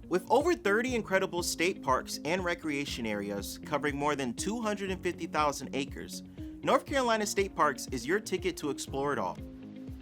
With over 30 incredible state parks and recreation areas covering more than 250,000 acres, North Carolina State Parks is your ticket to explore it all.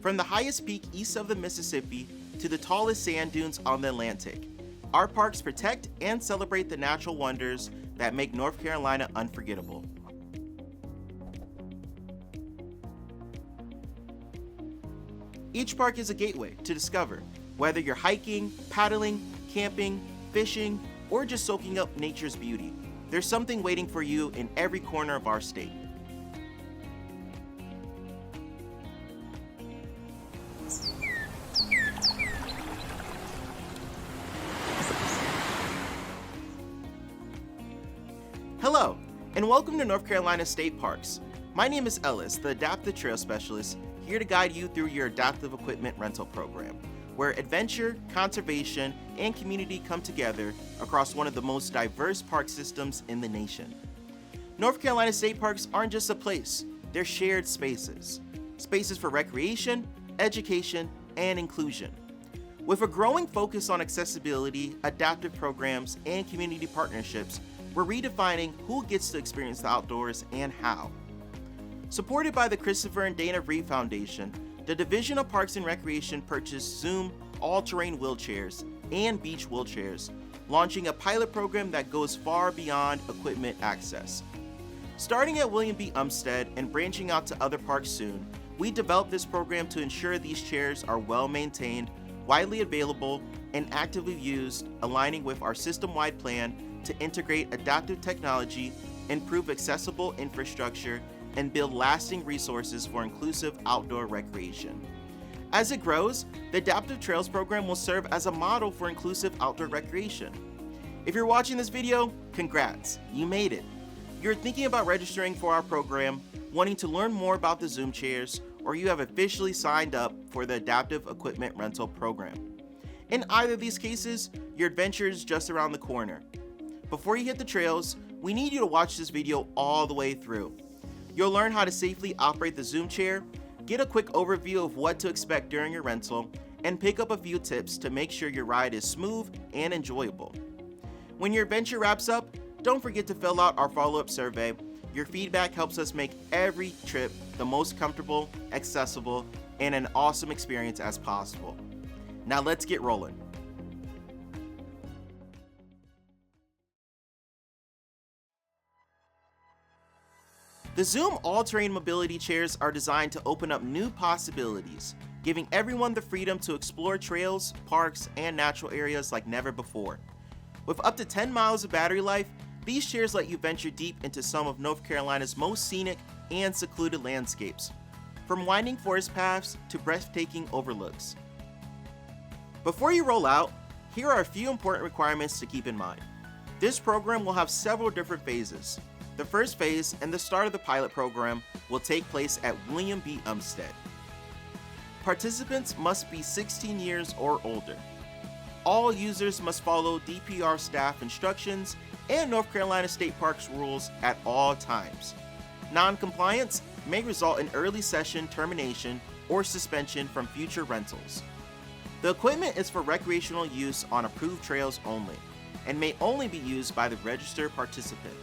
From the highest peak east of the Mississippi to the tallest sand dunes on the Atlantic, our parks protect and celebrate the natural wonders that make North Carolina unforgettable. Each park is a gateway to discover, whether you're hiking, paddling, camping, fishing, or just soaking up nature's beauty. There's something waiting for you in every corner of our state. Hello, and welcome to North Carolina State Parks. My name is Ellis, the Adaptive Trail Specialist, here to guide you through your adaptive equipment rental program, where adventure, conservation, and community come together across one of the most diverse park systems in the nation. North Carolina State Parks aren't just a place, they're shared spaces. Spaces for recreation, education, and inclusion. With a growing focus on accessibility, adaptive programs, and community partnerships, we're redefining who gets to experience the outdoors and how. Supported by the Christopher and Dana Reeve Foundation, the Division of Parks and Recreation purchased Zoom all-terrain wheelchairs and beach wheelchairs, launching a pilot program that goes far beyond equipment access. Starting at William B. Umstead and branching out to other parks soon, we developed this program to ensure these chairs are well maintained, widely available, and actively used, aligning with our system-wide plan to integrate adaptive technology, improve accessible infrastructure, and build lasting resources for inclusive outdoor recreation. As it grows, the Adaptive Trails program will serve as a model for inclusive outdoor recreation. If you're watching this video, congrats, you made it. You're thinking about registering for our program, wanting to learn more about the Zoom chairs, or you have officially signed up for the Adaptive Equipment Rental program. In either of these cases, your adventure is just around the corner. Before you hit the trails, we need you to watch this video all the way through. You'll learn how to safely operate the Zoom chair, get a quick overview of what to expect during your rental, and pick up a few tips to make sure your ride is smooth and enjoyable. When your adventure wraps up, don't forget to fill out our follow-up survey. Your feedback helps us make every trip the most comfortable, accessible, and an awesome experience as possible. Now let's get rolling. The Zoom all-terrain mobility chairs are designed to open up new possibilities, giving everyone the freedom to explore trails, parks, and natural areas like never before. With up to 10 miles of battery life, these chairs let you venture deep into some of North Carolina's most scenic and secluded landscapes, from winding forest paths to breathtaking overlooks. Before you roll out, here are a few important requirements to keep in mind. This program will have several different phases. The first phase and the start of the pilot program will take place at William B. Umstead. Participants must be 16 years or older. All users must follow DPR staff instructions and North Carolina State Parks rules at all times. Non-compliance may result in early session termination or suspension from future rentals. The equipment is for recreational use on approved trails only and may only be used by the registered participant.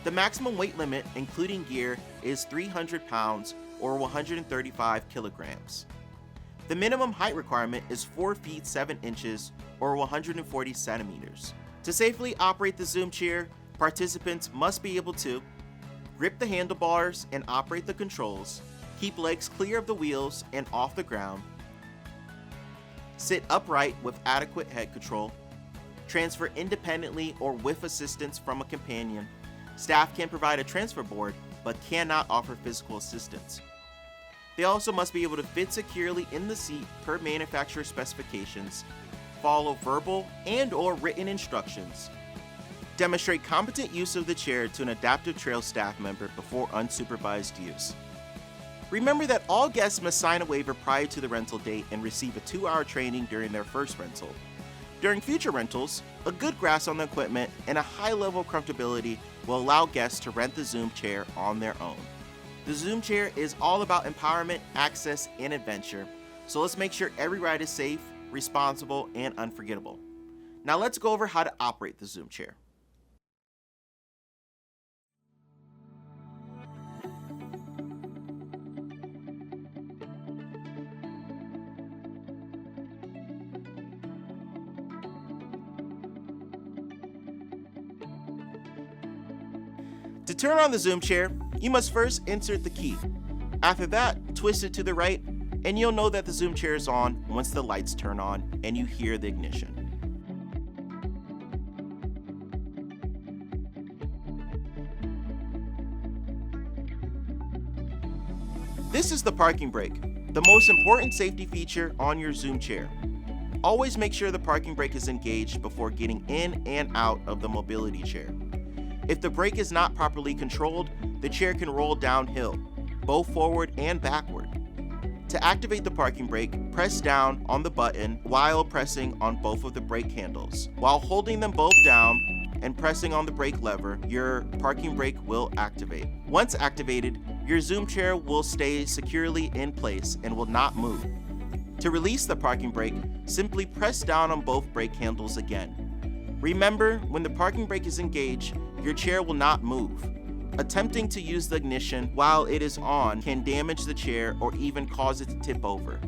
The maximum weight limit, including gear, is 300 pounds or 135 kilograms. The minimum height requirement is 4 feet 7 inches or 140 centimeters. To safely operate the Zoom chair, participants must be able to grip the handlebars and operate the controls, keep legs clear of the wheels and off the ground, sit upright with adequate head control, transfer independently or with assistance from a companion. Staff can provide a transfer board, but cannot offer physical assistance. They also must be able to fit securely in the seat per manufacturer specifications, follow verbal and/or written instructions, demonstrate competent use of the chair to an Adaptive Trail staff member before unsupervised use. Remember that all guests must sign a waiver prior to the rental date and receive a 2-hour training during their first rental. During future rentals, a good grasp on the equipment and a high level of comfortability will allow guests to rent the Zoom chair on their own. The Zoom chair is all about empowerment, access, and adventure, so let's make sure every ride is safe, responsible, and unforgettable. Now let's go over how to operate the Zoom chair. To turn on the Zoom chair, you must first insert the key. After that, twist it to the right, and you'll know that the Zoom chair is on once the lights turn on and you hear the ignition. This is the parking brake, the most important safety feature on your Zoom chair. Always make sure the parking brake is engaged before getting in and out of the mobility chair. If the brake is not properly controlled, the chair can roll downhill, both forward and backward. To activate the parking brake, press down on the button while pressing on both of the brake handles. While holding them both down and pressing on the brake lever, your parking brake will activate. Once activated, your Zoom chair will stay securely in place and will not move. To release the parking brake, simply press down on both brake handles again. Remember, when the parking brake is engaged, your chair will not move. Attempting to use the ignition while it is on can damage the chair or even cause it to tip over.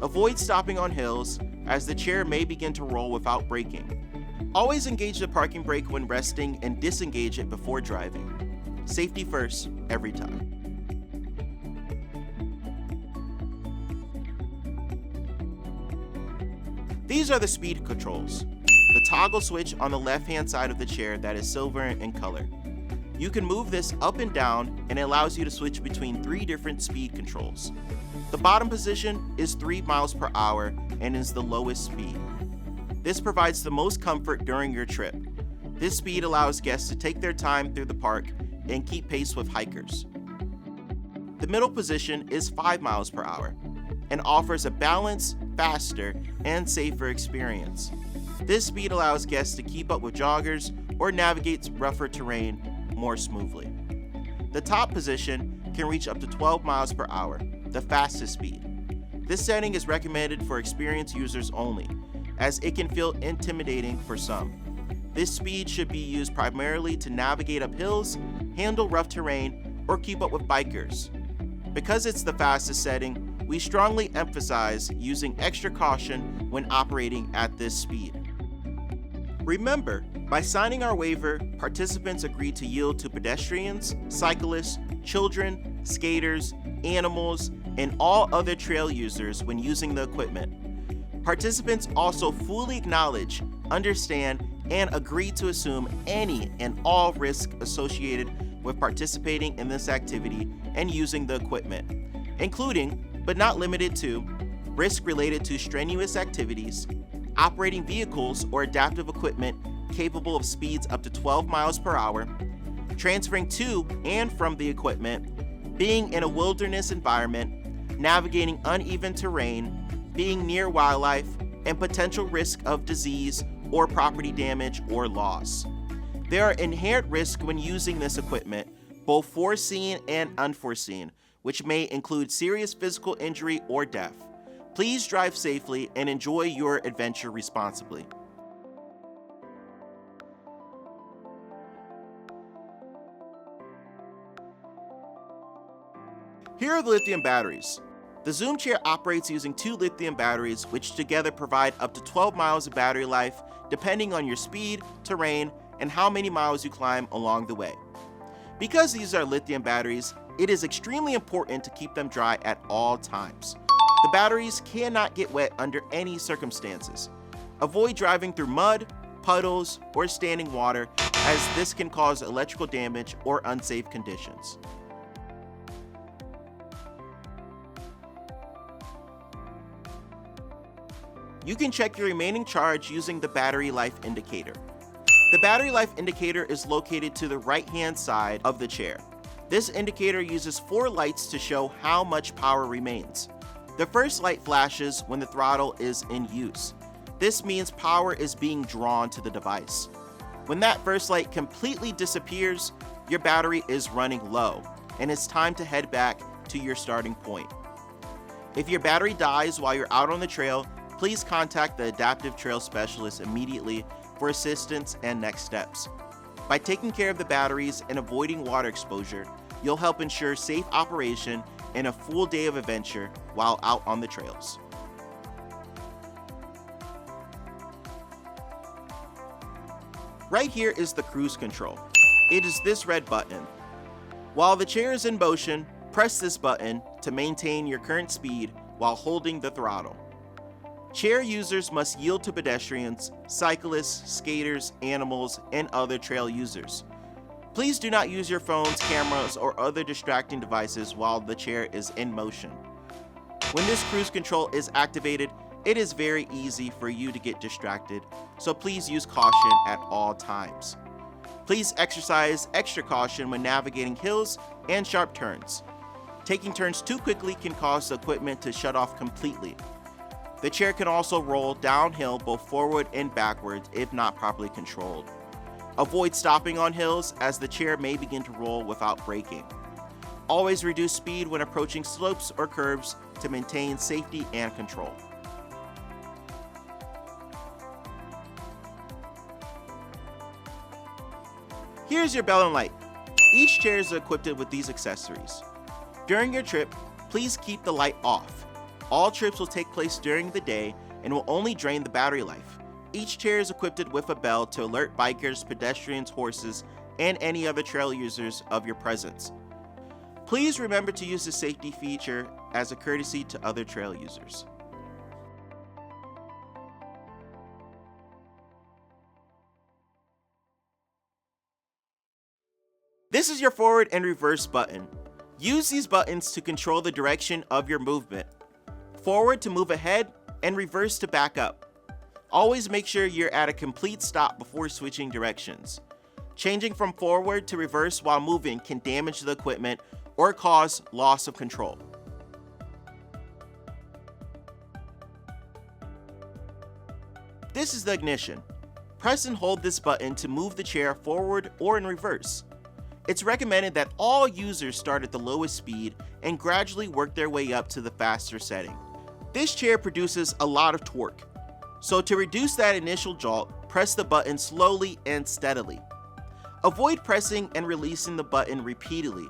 Avoid stopping on hills, as the chair may begin to roll without braking. Always engage the parking brake when resting and disengage it before driving. Safety first, every time. These are the speed controls. The toggle switch on the left-hand side of the chair that is silver in color. You can move this up and down, and it allows you to switch between 3 different speed controls. The bottom position is 3 miles per hour and is the lowest speed. This provides the most comfort during your trip. This speed allows guests to take their time through the park and keep pace with hikers. The middle position is 5 miles per hour and offers a balanced, faster, and safer experience. This speed allows guests to keep up with joggers or navigate rougher terrain more smoothly. The top position can reach up to 12 miles per hour, the fastest speed. This setting is recommended for experienced users only, as it can feel intimidating for some. This speed should be used primarily to navigate up hills, handle rough terrain, or keep up with bikers. Because it's the fastest setting, we strongly emphasize using extra caution when operating at this speed. Remember, by signing our waiver, participants agreed to yield to pedestrians, cyclists, children, skaters, animals, and all other trail users when using the equipment. Participants also fully acknowledge, understand, and agree to assume any and all risks associated with participating in this activity and using the equipment, including, but not limited to, risk related to strenuous activities, operating vehicles or adaptive equipment capable of speeds up to 12 miles per hour, transferring to and from the equipment, being in a wilderness environment, navigating uneven terrain, being near wildlife, and potential risk of disease or property damage or loss. There are inherent risks when using this equipment, both foreseen and unforeseen, which may include serious physical injury or death. Please drive safely and enjoy your adventure responsibly. Here are the lithium batteries. The Zoom chair operates using 2 lithium batteries, which together provide up to 12 miles of battery life, depending on your speed, terrain, and how many miles you climb along the way. Because these are lithium batteries, it is extremely important to keep them dry at all times. The batteries cannot get wet under any circumstances. Avoid driving through mud, puddles, or standing water, as this can cause electrical damage or unsafe conditions. You can check your remaining charge using the battery life indicator. The battery life indicator is located to the right-hand side of the chair. This indicator uses 4 lights to show how much power remains. The first light flashes when the throttle is in use. This means power is being drawn to the device. When that first light completely disappears, your battery is running low, and it's time to head back to your starting point. If your battery dies while you're out on the trail, please contact the Adaptive Trail Specialist immediately for assistance and next steps. By taking care of the batteries and avoiding water exposure, you'll help ensure safe operation and a full day of adventure while out on the trails. Right here is the cruise control. It is this red button. While the chair is in motion, press this button to maintain your current speed while holding the throttle. Chair users must yield to pedestrians, cyclists, skaters, animals, and other trail users. Please do not use your phones, cameras, or other distracting devices while the chair is in motion. When this cruise control is activated, it is very easy for you to get distracted, so please use caution at all times. Please exercise extra caution when navigating hills and sharp turns. Taking turns too quickly can cause the equipment to shut off completely. The chair can also roll downhill both forward and backwards if not properly controlled. Avoid stopping on hills as the chair may begin to roll without braking. Always reduce speed when approaching slopes or curves to maintain safety and control. Here's your bell and light. Each chair is equipped with these accessories. During your trip, please keep the light off. All trips will take place during the day and will only drain the battery life. Each chair is equipped with a bell to alert bikers, pedestrians, horses, and any other trail users of your presence. Please remember to use the safety feature as a courtesy to other trail users. This is your forward and reverse button. Use these buttons to control the direction of your movement. Forward to move ahead and reverse to back up. Always make sure you're at a complete stop before switching directions. Changing from forward to reverse while moving can damage the equipment or cause loss of control. This is the ignition. Press and hold this button to move the chair forward or in reverse. It's recommended that all users start at the lowest speed and gradually work their way up to the faster setting. This chair produces a lot of torque, so to reduce that initial jolt, press the button slowly and steadily. Avoid pressing and releasing the button repeatedly.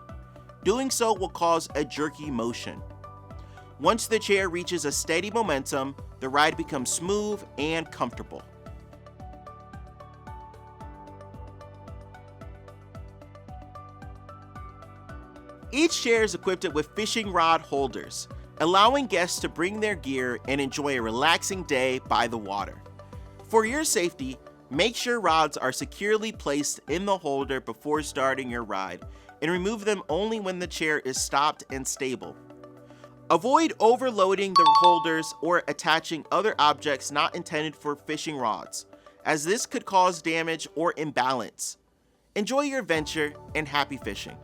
Doing so will cause a jerky motion. Once the chair reaches a steady momentum, the ride becomes smooth and comfortable. Each chair is equipped with fishing rod holders, allowing guests to bring their gear and enjoy a relaxing day by the water. For your safety, make sure rods are securely placed in the holder before starting your ride, and remove them only when the chair is stopped and stable. Avoid overloading the holders or attaching other objects not intended for fishing rods, as this could cause damage or imbalance. Enjoy your adventure and happy fishing.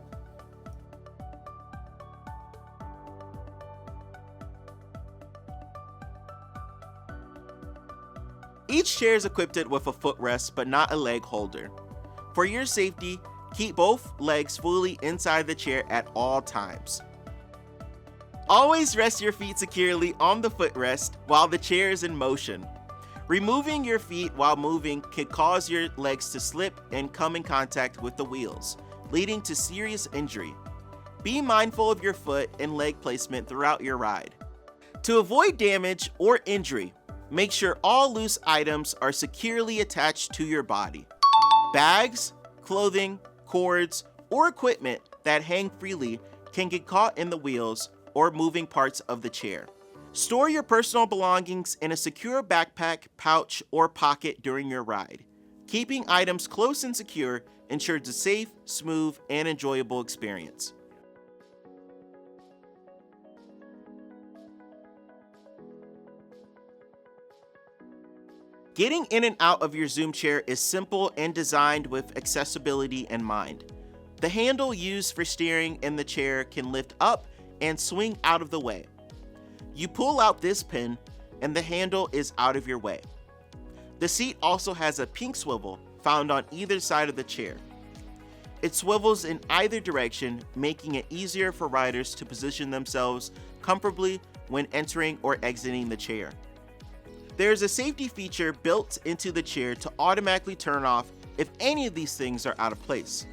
Each chair is equipped with a footrest but not a leg holder. For your safety, keep both legs fully inside the chair at all times. Always rest your feet securely on the footrest while the chair is in motion. Removing your feet while moving could cause your legs to slip and come in contact with the wheels, leading to serious injury. Be mindful of your foot and leg placement throughout your ride. To avoid damage or injury, make sure all loose items are securely attached to your body. Bags, clothing, cords, or equipment that hang freely can get caught in the wheels or moving parts of the chair. Store your personal belongings in a secure backpack, pouch, or pocket during your ride. Keeping items close and secure ensures a safe, smooth, and enjoyable experience. Getting in and out of your Zoom chair is simple and designed with accessibility in mind. The handle used for steering in the chair can lift up and swing out of the way. You pull out this pin and the handle is out of your way. The seat also has a pink swivel found on either side of the chair. It swivels in either direction, making it easier for riders to position themselves comfortably when entering or exiting the chair. There's a safety feature built into the chair to automatically turn off if any of these things are out of place.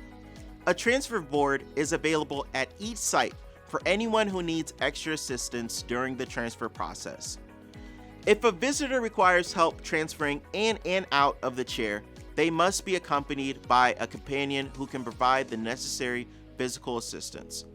A transfer board is available at each site for anyone who needs extra assistance during the transfer process. If a visitor requires help transferring in and out of the chair, they must be accompanied by a companion who can provide the necessary physical assistance.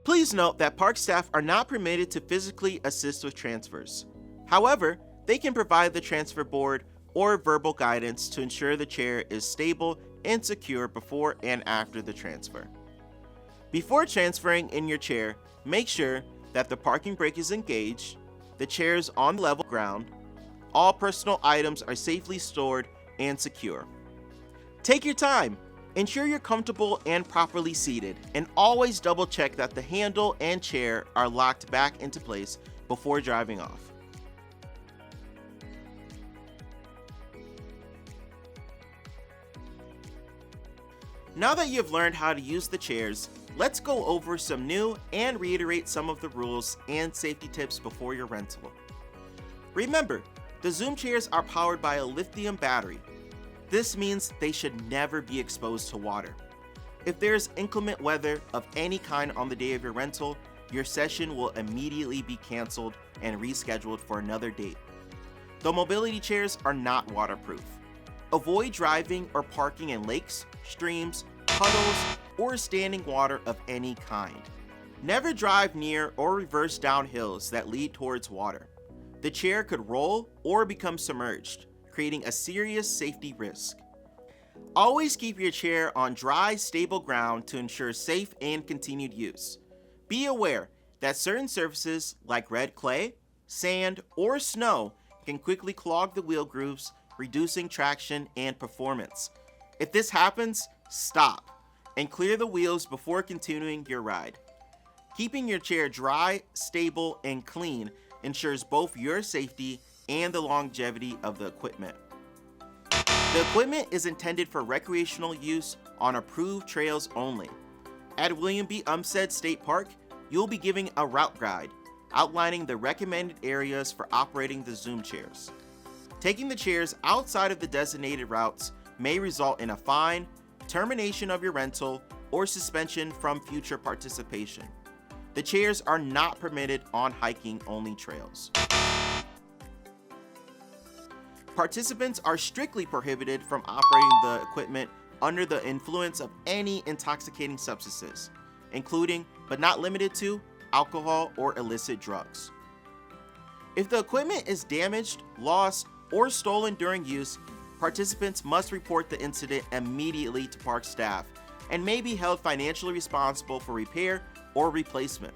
Please note that park staff are not permitted to physically assist with transfers. However, they can provide the transfer board or verbal guidance to ensure the chair is stable and secure before and after the transfer. Before transferring in your chair, make sure that the parking brake is engaged, the chair is on level ground, all personal items are safely stored and secure. Take your time, ensure you're comfortable and properly seated, and always double check that the handle and chair are locked back into place before driving off. Now that you've learned how to use the chairs, let's go over some new and reiterate some of the rules and safety tips before your rental. Remember, the Zoom chairs are powered by a lithium battery. This means they should never be exposed to water. If there's inclement weather of any kind on the day of your rental, your session will immediately be canceled and rescheduled for another date. The mobility chairs are not waterproof. Avoid driving or parking in lakes, streams, puddles, or standing water of any kind. Never drive near or reverse down hills that lead towards water. The chair could roll or become submerged, creating a serious safety risk. Always keep your chair on dry, stable ground to ensure safe and continued use. Be aware that certain surfaces like red clay, sand, or snow can quickly clog the wheel grooves, reducing traction and performance. If this happens, stop and clear the wheels before continuing your ride. Keeping your chair dry, stable, and clean ensures both your safety and the longevity of the equipment. The equipment is intended for recreational use on approved trails only. At William B. Umstead State Park, you'll be giving a route guide outlining the recommended areas for operating the Zoom chairs. Taking the chairs outside of the designated routes may result in a fine, termination of your rental, or suspension from future participation. The chairs are not permitted on hiking-only trails. Participants are strictly prohibited from operating the equipment under the influence of any intoxicating substances, including, but not limited to, alcohol or illicit drugs. If the equipment is damaged, lost, or stolen during use, participants must report the incident immediately to park staff and may be held financially responsible for repair or replacement.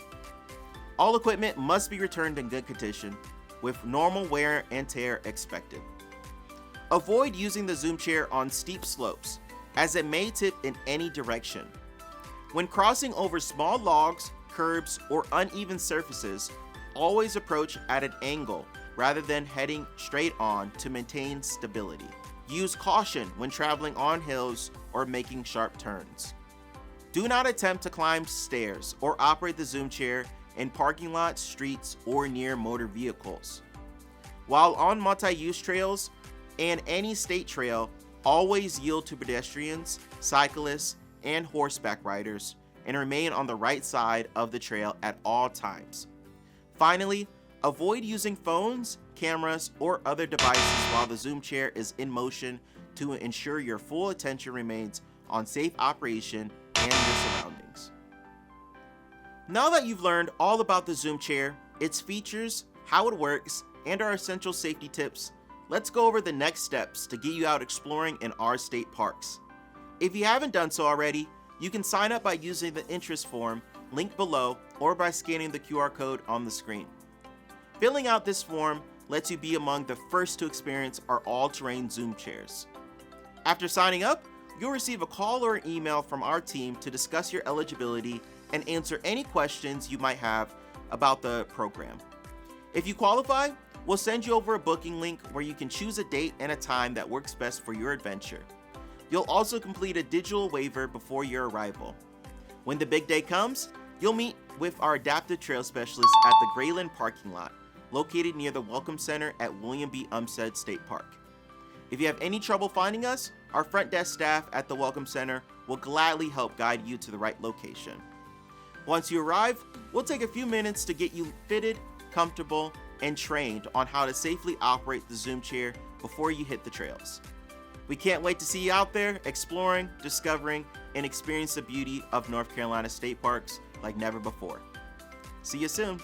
All equipment must be returned in good condition, with normal wear and tear expected. Avoid using the Zoom chair on steep slopes, as it may tip in any direction. When crossing over small logs, curbs, or uneven surfaces, always approach at an angle rather than heading straight on to maintain stability. Use caution when traveling on hills or making sharp turns. Do not attempt to climb stairs or operate the Zoom chair in parking lots, streets, or near motor vehicles. While on multi-use trails and any state trail, always yield to pedestrians, cyclists, and horseback riders, and remain on the right side of the trail at all times. Finally, avoid using phones, cameras, or other devices while the Zoom chair is in motion to ensure your full attention remains on safe operation and your surroundings. Now that you've learned all about the Zoom chair, its features, how it works, and our essential safety tips, let's go over the next steps to get you out exploring in our state parks. If you haven't done so already, you can sign up by using the interest form linked below or by scanning the QR code on the screen. Filling out this form lets you be among the first to experience our all-terrain Zoom chairs. After signing up, you'll receive a call or an email from our team to discuss your eligibility and answer any questions you might have about the program. If you qualify, we'll send you over a booking link where you can choose a date and a time that works best for your adventure. You'll also complete a digital waiver before your arrival. When the big day comes, you'll meet with our adaptive trail specialist at the Grayland parking lot, located near the Welcome Center at William B. Umstead State Park. If you have any trouble finding us, our front desk staff at the Welcome Center will gladly help guide you to the right location. Once you arrive, we'll take a few minutes to get you fitted, comfortable, and trained on how to safely operate the Zoom chair before you hit the trails. We can't wait to see you out there exploring, discovering, and experience the beauty of North Carolina state parks like never before. See you soon.